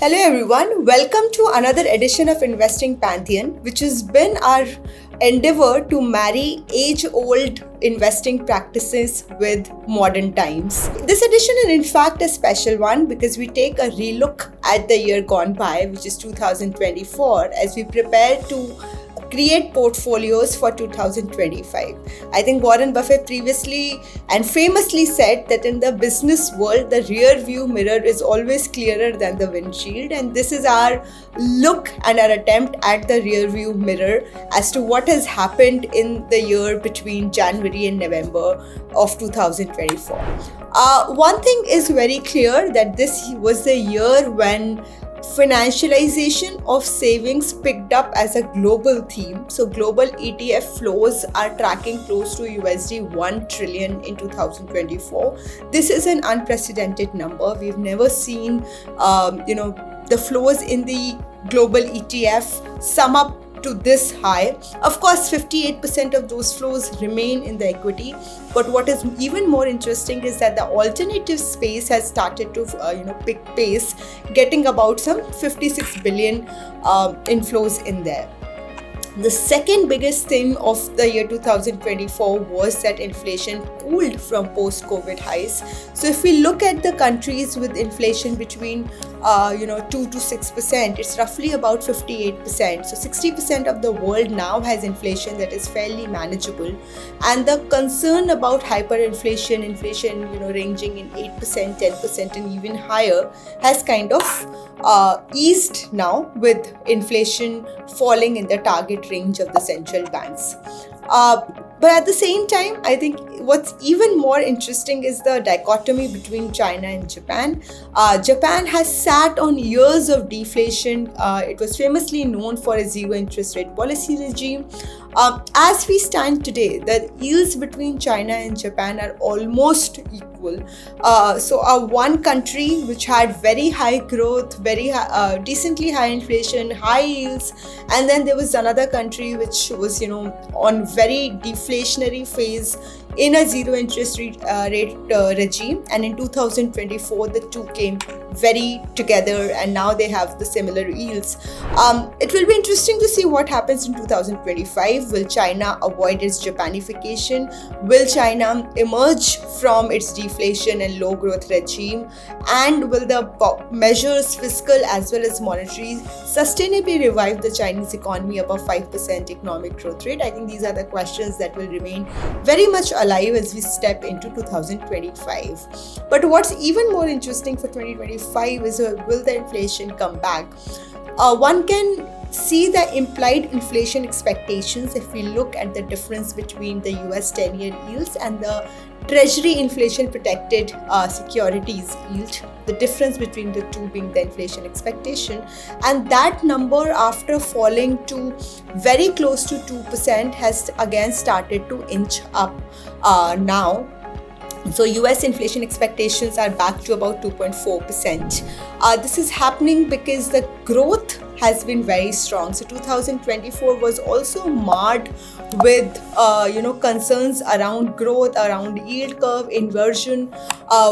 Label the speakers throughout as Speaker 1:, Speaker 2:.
Speaker 1: Hello everyone, welcome to another edition of Investing Pantheon, which has been our endeavor to marry age-old investing practices with modern times. This edition is in fact a special one because we take a relook at the year gone by, which is 2024, as we prepare to create portfolios for 2025. I think Warren Buffett previously and famously said that in the business world, the rear view mirror is always clearer than the windshield. And this is our look and our attempt at the rear view mirror as to what has happened in the year between January and November of 2024. One thing is very clear, that this was the year when financialization of savings picked up as a global theme. So global ETF flows are tracking close to $1 trillion in 2024. This is an unprecedented number. We've never seen, the flows in the global ETF sum up to this high. Of course, 58% of those flows remain in the equity. But what is even more interesting is that the alternative space has started to pick pace, getting about some 56 billion inflows in there. The second biggest theme of the year 2024 was that inflation cooled from post-COVID highs. So if we look at the countries with inflation between 2 to 6%, it's roughly about 58%. So 60% of the world now has inflation that is fairly manageable. And the concern about hyperinflation, inflation ranging in 8%, 10% and even higher has kind of eased now, with inflation falling in the target range of the central banks. But at the same time, I think what's even more interesting is the dichotomy between China and Japan. Japan has sat on years of deflation. It was famously known for a zero interest rate policy regime. As we stand today, the yields between China and Japan are almost equal. So one country which had very high growth, very decently high inflation, high yields, and then there was another country which was on very deflationary phase in a zero interest rate regime. And in 2024, the two came very together, and now they have the similar yields. It will be interesting to see what happens in 2025. Will China avoid its Japanification? Will China emerge from its deflation and low growth regime? And will the measures, fiscal as well as monetary, sustainably revive the Chinese economy above 5% economic growth rate? I think these are the questions that will remain very much alive as we step into 2025. But what's even more interesting for 2025 is will the inflation come back? One can see the implied inflation expectations if we look at the difference between the US 10-year yields and the Treasury inflation protected securities yield, the difference between the two being the inflation expectation. And that number, after falling to very close to 2%, has again started to inch up now. So US inflation expectations are back to about 2.4%. This is happening because the growth has been very strong. So 2024 was also marred with concerns around growth, around yield curve inversion,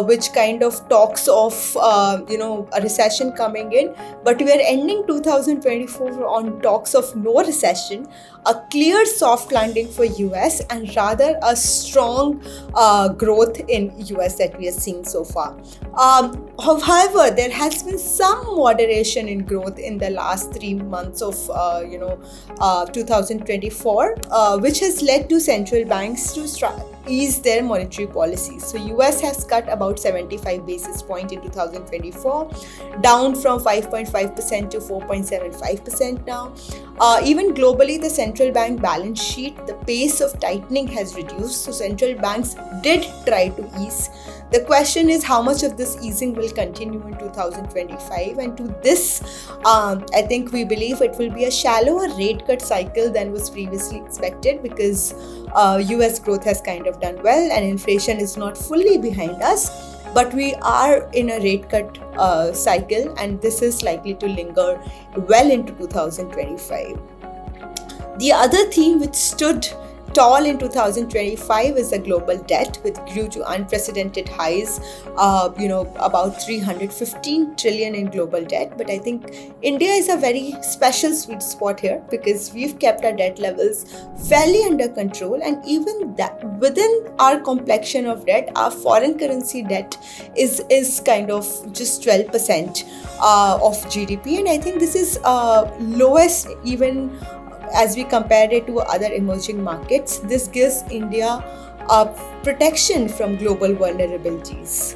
Speaker 1: which kind of talks of a recession coming in. But we are ending 2024 on talks of no recession, a clear soft landing for US, and rather a strong growth in US that we are seeing so far. However, there has been some moderation in growth in the last 3 months of 2024, which has led to central banks to ease their monetary policies. So US has cut about 75 basis points in 2024, down from 5.5% to 4.75% now. Even globally, the central bank balance sheet, the pace of tightening has reduced. So central banks did try to ease. The question is how much of this easing will continue in 2025, and to this, I think we believe it will be a shallower rate cut cycle than was previously expected, because US growth has kind of done well and inflation is not fully behind us. But we are in a rate cut cycle, and this is likely to linger well into 2025. The other theme which stood tall in 2025 is the global debt, which grew to unprecedented highs, about 315 trillion in global debt. But I think India is a very special sweet spot here because we've kept our debt levels fairly under control, and even that within our complexion of debt, our foreign currency debt is kind of just 12% of GDP, and I think this is lowest even as we compare it to other emerging markets. This gives India protection from global vulnerabilities.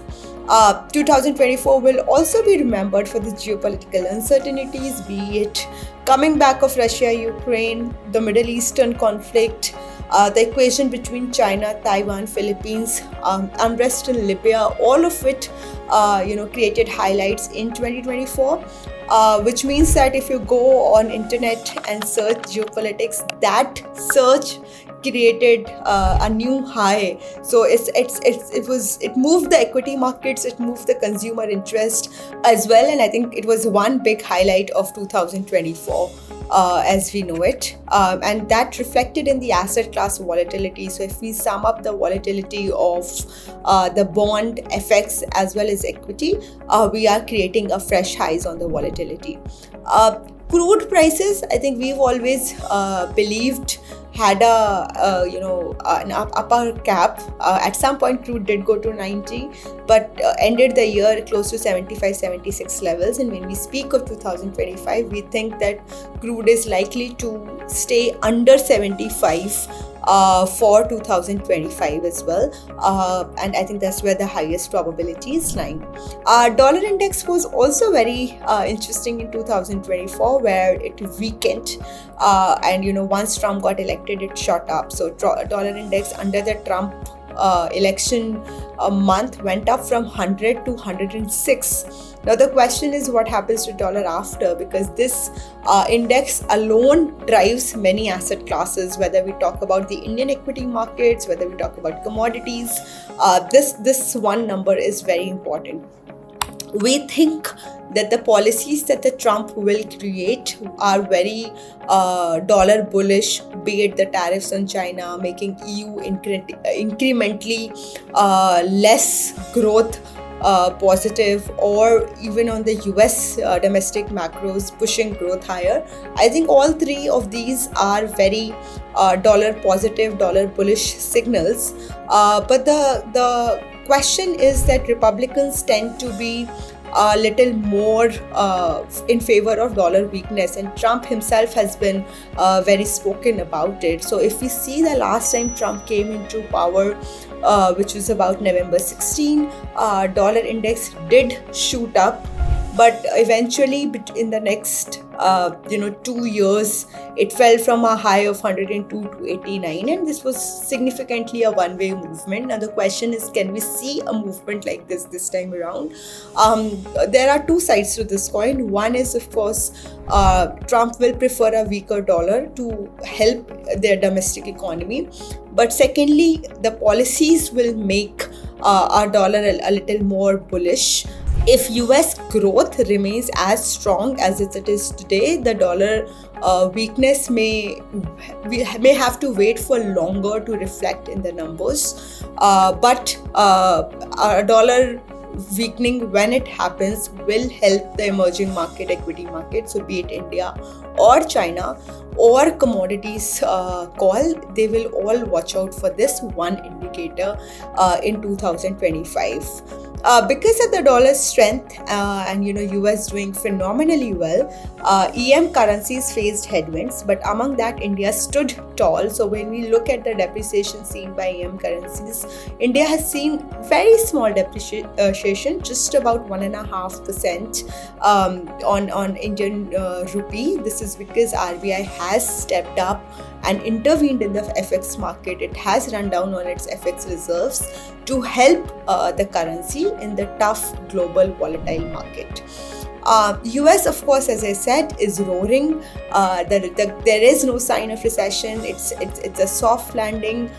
Speaker 1: 2024 will also be remembered for the geopolitical uncertainties, be it coming back of Russia, Ukraine, the Middle Eastern conflict, the equation between China, Taiwan, Philippines, unrest in Libya, all of it, created highlights in 2024, which means that if you go on internet and search geopolitics, that search created a new high. So it moved the equity markets, it moved the consumer interest as well, and I think it was one big highlight of 2024 as we know it, and that reflected in the asset class volatility. So if we sum up the volatility of the bond, FX as well as equity, we are creating a fresh highs on the volatility. Crude prices, I think we've always believed had an upper cap. At some point crude did go to 90, but ended the year close to 75, 76 levels. And when we speak of 2025, we think that crude is likely to stay under 75 for 2025 as well, and I think that's where the highest probability is lying. Dollar index was also very interesting in 2024, where it weakened, and once Trump got elected, it shot up. So dollar index under the Trump election month went up from 100 to 106. Now the question is what happens to dollar after, because this index alone drives many asset classes, whether we talk about the Indian equity markets, whether we talk about commodities. This one number is very important. We think that the policies that the Trump will create are very dollar bullish, be it the tariffs on China, making EU incrementally less growth positive, or even on the US domestic macros pushing growth higher. I think all three of these are very dollar positive, dollar bullish signals. But the question is that Republicans tend to be a little more in favor of dollar weakness, and Trump himself has been very spoken about it. So if we see the last time Trump came into power, which was about November 16, dollar index did shoot up, but eventually in the next 2 years it fell from a high of 102 to 89, and this was significantly a one-way movement. Now the question is, can we see a movement like this time around? There are two sides to this coin. One is, of course, Trump will prefer a weaker dollar to help their domestic economy, but secondly, the policies will make our dollar a little more bullish. If US growth remains as strong as it is today, the dollar weakness may have to wait for longer to reflect in the numbers. But our dollar weakening, when it happens, will help the emerging market, equity market, so be it India or China or commodities call, they will all watch out for this one indicator in 2025. Because of the dollar's strength and US doing phenomenally well, EM currencies faced headwinds, but among that India stood tall. So when we look at the depreciation seen by EM currencies, India has seen very small depreciation, just about 1.5% on Indian rupee. This is because RBI has stepped up and intervened in the FX market. It has run down on its FX reserves to help the currency in the tough global volatile market. US, of course, as I said, is roaring. There is no sign of recession. It's a soft landing.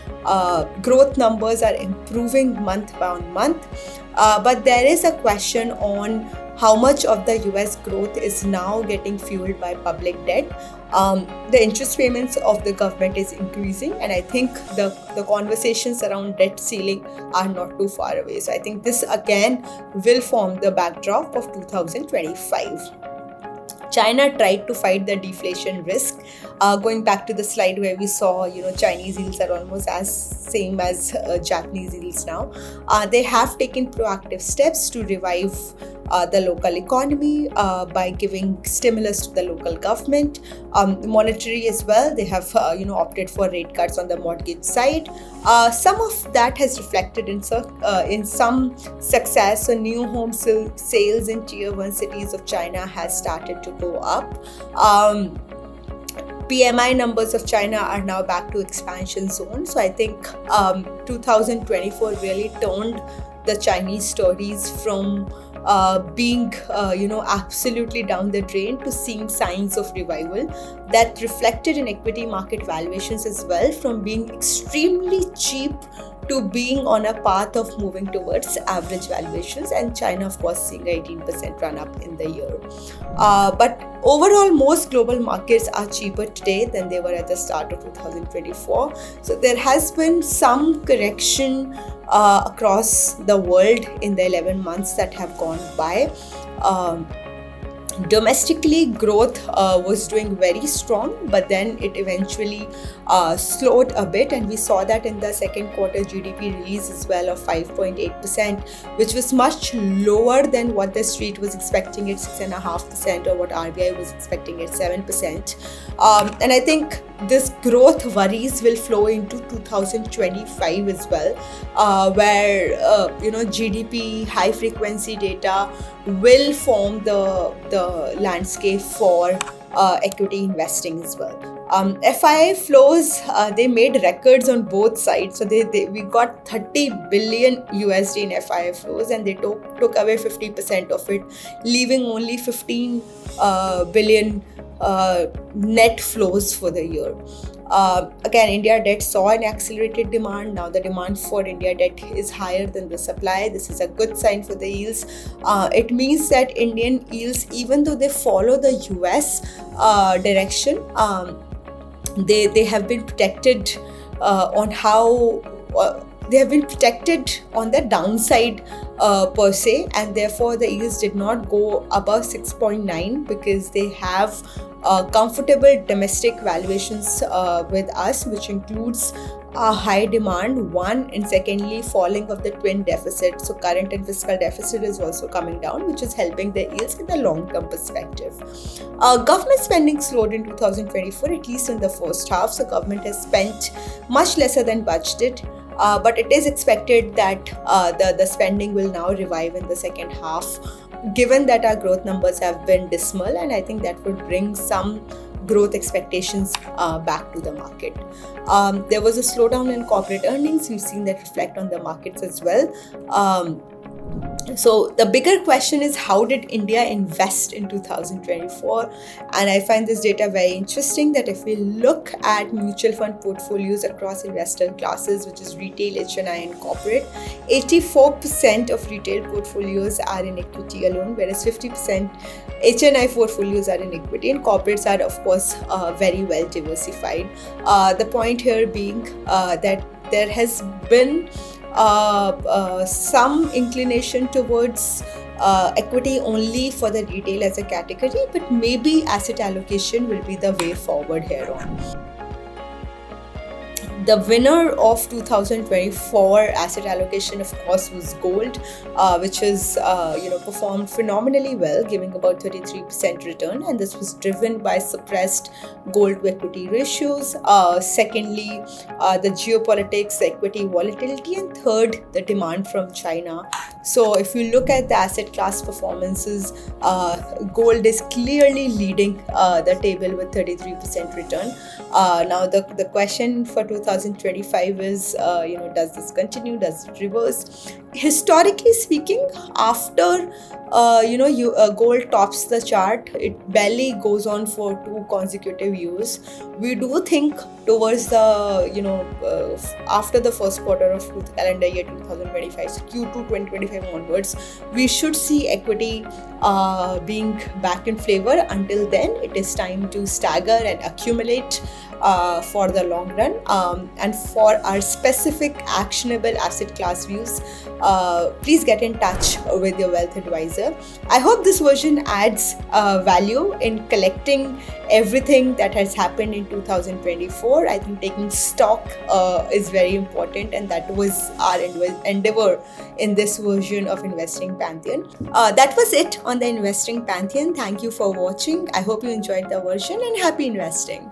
Speaker 1: Growth numbers are improving month by month. But there is a question on how much of the US growth is now getting fueled by public debt. The interest payments of the government is increasing, and I think the conversations around debt ceiling are not too far away. So I think this again will form the backdrop of 2025. China tried to fight the deflation risk. Going back to the slide where we saw, Chinese yields are almost as same as Japanese yields now. They have taken proactive steps to revive the local economy by giving stimulus to the local government. Monetary as well, they have opted for rate cuts on the mortgage side. Some of that has reflected in some success. So new home sales in tier 1 cities of China has started to go up. PMI numbers of China are now back to expansion zone. So I think 2024 really turned the Chinese stories from being absolutely down the drain to seeing signs of revival that reflected in equity market valuations as well, from being extremely cheap to being on a path of moving towards average valuations, and China of course seeing 18% run up in the year. But overall, most global markets are cheaper today than they were at the start of 2024. So there has been some correction across the world in the 11 months that have gone by. Domestically, growth was doing very strong, but then it eventually slowed a bit, and we saw that in the second quarter GDP release as well of 5.8%, which was much lower than what the street was expecting at 6.5%, or what RBI was expecting at 7%. And I think this growth worries will flow into 2025 as well, where GDP high frequency data will form the landscape for equity investing as well. FII flows, they made records on both sides. So we got 30 billion USD in FII flows, and they took away 50% of it, leaving only 15 billion net flows for the year. Again, India debt saw an accelerated demand. Now the demand for India debt is higher than the supply. This is a good sign for the yields. It means that Indian yields, even though they follow the US direction, they have been protected they have been protected on the downside per se, and therefore the yields did not go above 6.9 because they have comfortable domestic valuations with us, which includes a high demand, one, and secondly falling of the twin deficit. So current and fiscal deficit is also coming down, which is helping the yields in the long-term perspective. Government spending slowed in 2024, at least in the first half. So government has spent much lesser than budgeted. But it is expected that the spending will now revive in the second half, given that our growth numbers have been dismal, and I think that would bring some growth expectations back to the market. There was a slowdown in corporate earnings. We've seen that reflect on the markets as well. So the bigger question is, how did India invest in 2024? And I find this data very interesting, that if we look at mutual fund portfolios across investor classes, which is retail, HNI and corporate, 84% of retail portfolios are in equity alone, whereas 50% HNI portfolios are in equity, and corporates are of course very well diversified. The point here being that there has been some inclination towards equity only for the retail as a category, but maybe asset allocation will be the way forward here on. The winner of 2024 asset allocation, of course, was gold, which has performed phenomenally well, giving about 33% return, and this was driven by suppressed gold to equity ratios. Secondly, the geopolitics, the equity volatility, and third, the demand from China. So if you look at the asset class performances, gold is clearly leading the table with 33% return. Now the question for 2025 is, does this continue? Does it reverse? Historically speaking, after gold tops the chart. It barely goes on for 2 consecutive years. We do think towards the after the first quarter of calendar year 2025, so Q2 2025 onwards, we should see equity being back in favor. Until then, it is time to stagger and accumulate for the long run. And for our specific actionable asset class views, please get in touch with your wealth advisor. I hope this version adds value in collecting everything that has happened in 2024. I think taking stock is very important, and that was our endeavor in this version of Investing Pantheon. That was it on the Investing Pantheon. Thank you for watching. I hope you enjoyed the version, and happy investing.